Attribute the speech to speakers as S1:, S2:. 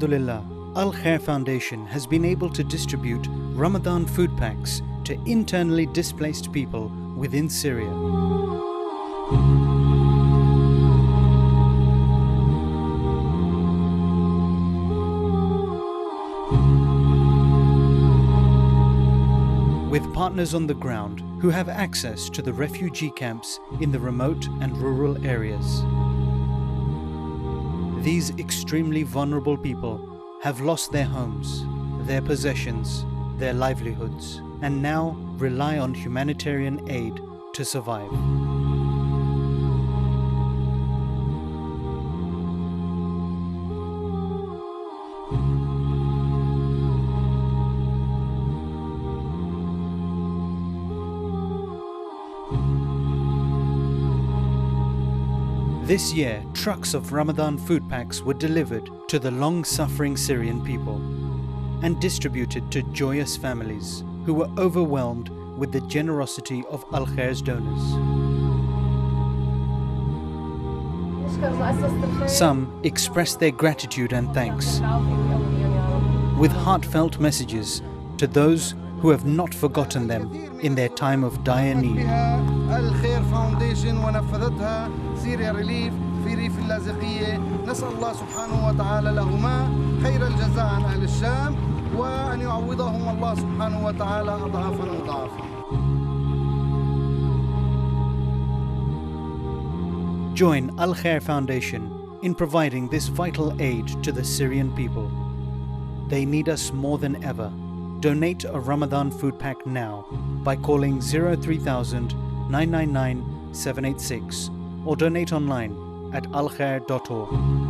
S1: Alhamdulillah, Al Khair Foundation has been able to distribute Ramadan food packs to internally displaced people within Syria. With partners on the ground who have access to the refugee camps in the remote and rural areas. These extremely vulnerable people have lost their homes, their possessions, their livelihoods, and now rely on humanitarian aid to survive. This year, trucks of Ramadan food packs were delivered to the long-suffering Syrian people and distributed to joyous families who were overwhelmed with the generosity of Al Khair's donors. Some expressed their gratitude and thanks with heartfelt messages to those who have not forgotten them in their time of dire need.
S2: Al Khair Foundation ونفذتها سيريا ريليف في ريف اللاذقية نسأل الله سبحانه وتعالى لهما خير الجزاء عن أهل الشام وأن يعوضهم الله سبحانه وتعالى أضعافا مضاعفة.
S1: Join Al Khair Foundation in providing this vital aid to the Syrian people. They need us more than ever. Donate a Ramadan food pack now by calling 03000 999 786 or donate online at alkhair.org.